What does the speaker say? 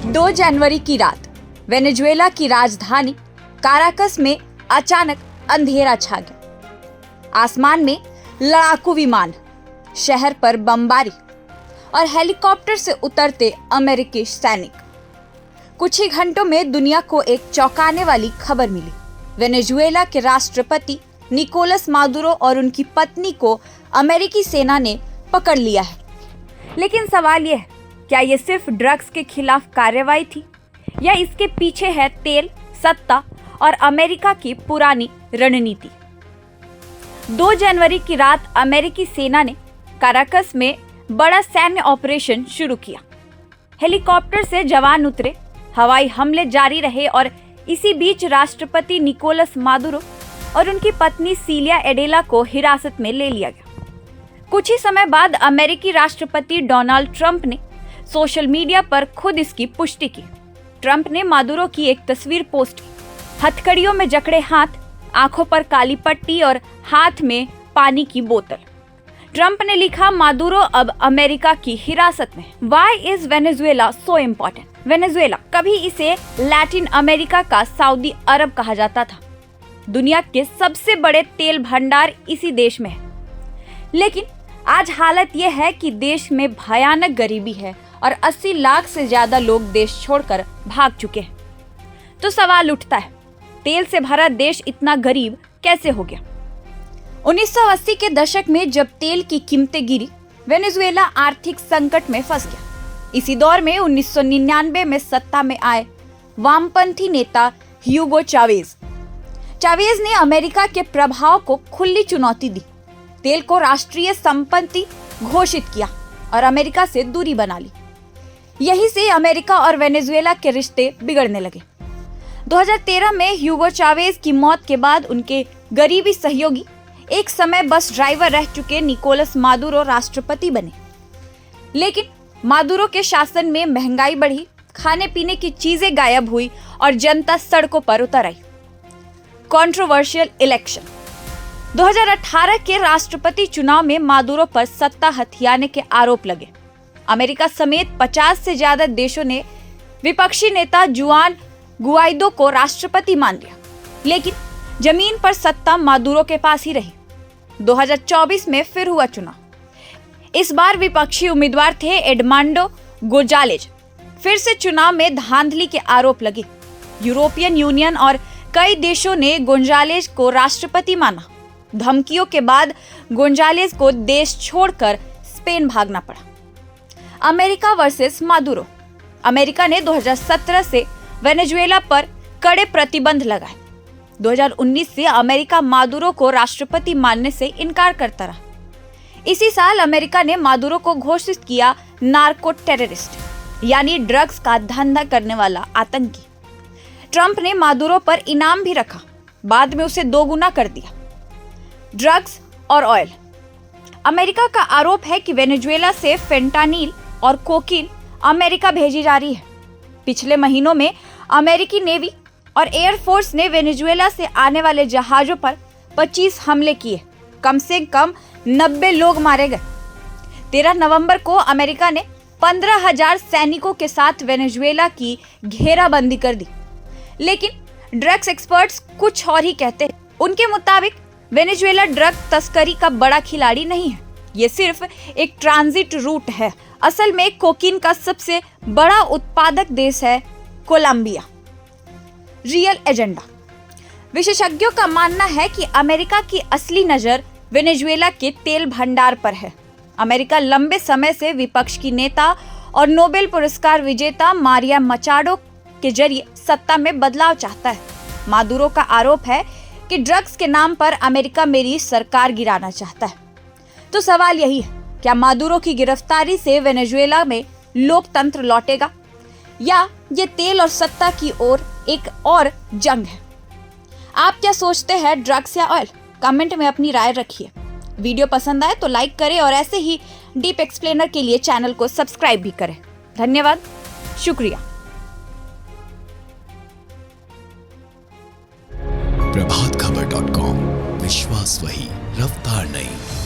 दो जनवरी की रात वेनेजुएला की राजधानी काराकस में अचानक अंधेरा छा गया। आसमान में लड़ाकू विमान, शहर पर बमबारी और हेलीकॉप्टर से उतरते अमेरिकी सैनिक। कुछ ही घंटों में दुनिया को एक चौंकाने वाली खबर मिली। वेनेजुएला के राष्ट्रपति निकोलस मादुरो और उनकी पत्नी को अमेरिकी सेना ने पकड़ लिया है। लेकिन सवाल यह है, क्या ये सिर्फ ड्रग्स के खिलाफ कार्रवाई थी या इसके पीछे है तेल, सत्ता और अमेरिका की पुरानी रणनीति? 2 जनवरी की रात अमेरिकी सेना ने काराकस में बड़ा सैन्य ऑपरेशन शुरू किया। हेलीकॉप्टर से जवान उतरे, हवाई हमले जारी रहे और इसी बीच राष्ट्रपति निकोलस मादुरो और उनकी पत्नी सीलिया एडेला को हिरासत में ले लिया गया। कुछ ही समय बाद अमेरिकी राष्ट्रपति डोनाल्ड ट्रंप ने सोशल मीडिया पर खुद इसकी पुष्टि की। ट्रंप ने मादुरो की एक तस्वीर पोस्ट की, हथकड़ियों में जकड़े हाथ, आंखों पर काली पट्टी और हाथ में पानी की बोतल। ट्रंप ने लिखा, मादुरो अब अमेरिका की हिरासत में। Why is Venezuela so important? Venezuela, कभी इसे लैटिन अमेरिका का सऊदी अरब कहा जाता था। दुनिया के सबसे बड़े तेल भंडार इसी देश में है। लेकिन आज हालत यह है कि देश में भयानक गरीबी है और 80 लाख से ज्यादा लोग देश छोड़कर भाग चुके हैं। तो सवाल उठता है, तेल से भरा देश इतना गरीब कैसे हो गया? 1980 के दशक में जब तेल की कीमतें गिरी, वेनेजुएला आर्थिक संकट में फंस गया। इसी दौर में 1999 में सत्ता में आए वामपंथी नेता ह्यूगो चावेज ने अमेरिका के प्रभाव को खुली चुनौती दी, तेल को राष्ट्रीय संपत्ति घोषित किया और अमेरिका से दूरी बना ली। यही से अमेरिका और वेनेजुएला के रिश्ते बिगड़ने लगे। 2013 में ह्यूगो चावेज की मौत के बाद उनके गरीबी सहयोगी, एक समय बस ड्राइवर रह चुके निकोलस मादुरो राष्ट्रपति बने। लेकिन मादुरो के शासन में महंगाई बढ़ी, खाने पीने की चीजें गायब हुई और जनता सड़कों पर उतर आई। Controversial election. 2018 के राष्ट्रपति चुनाव में मादुरो पर सत्ता हथियाने के आरोप लगे। अमेरिका समेत 50 से ज्यादा देशों ने विपक्षी नेता जुआन गुआइडो को राष्ट्रपति मान लिया, लेकिन जमीन पर सत्ता मादुरो के पास ही रही। 2024 में फिर हुआ चुनाव। इस बार विपक्षी उम्मीदवार थे एडमांडो गोंजालेज। फिर से चुनाव में धांधली के आरोप लगे। यूरोपियन यूनियन और कई देशों ने गोंजालेज को राष्ट्रपति माना। धमकियों के बाद गोंजालेज को देश छोड़कर स्पेन भागना पड़ा। America versus Maduro. अमेरिका ने 2017 से वेनेजुएला पर कड़े प्रतिबंध लगाए। 2019 से अमेरिका मादुरो को राष्ट्रपति मानने से इनकार करता रहा। इसी साल अमेरिका ने मादुरो को घोषित किया नार्को टेररिस्ट, यानी ड्रग्स का धंधा करने वाला आतंकी। ट्रंप ने मादुरो पर इनाम भी रखा, बाद में उसे दोगुना कर दिया। ड्रग्स और ऑयल। अमेरिका का आरोप है कि वेनेजुएला से फेंटानिल और कोकीन अमेरिका भेजी जा रही है। पिछले महीनों में अमेरिकी नेवी और एयरफोर्स ने वेनेजुएला से आने वाले जहाजों पर 25 हमले किए। कम से कम 90 लोग मारे गए। 13 नवंबर को अमेरिका ने 15,000 सैनिकों के साथ वेनेजुएला की घेराबंदी कर दी। लेकिन ड्रग्स एक्सपर्ट्स कुछ और ही कहते हैं। उनके मुताबिक वेनेजुएला ड्रग तस्करी का बड़ा खिलाड़ी नहीं है, ये सिर्फ एक ट्रांजिट रूट है। असल में कोकीन का सबसे बड़ा उत्पादक देश है कोलंबिया। Real agenda. विशेषज्ञों का मानना है कि अमेरिका की असली नजर वेनेजुएला के तेल भंडार पर है। अमेरिका लंबे समय से विपक्ष की नेता और नोबेल पुरस्कार विजेता मारिया मचाडो के जरिए सत्ता में बदलाव चाहता है। मादुरो का आरोप है कि ड्रग्स के नाम पर अमेरिका मेरी सरकार गिराना चाहता है। तो सवाल यही है, क्या मादुरो की गिरफ्तारी से वेनेजुएला में लोकतंत्र लौटेगा या ये तेल और सत्ता की ओर एक और जंग है? आप क्या सोचते हैं, ड्रग्स या ऑयल? कमेंट में अपनी राय रखिए। वीडियो पसंद आए तो लाइक करें और ऐसे ही डीप एक्सप्लेनर के लिए चैनल को सब्सक्राइब भी करें। धन्यवाद, शुक्रिया। प्रभातखबर.com, विश्वास वही, रफ्तार नहीं।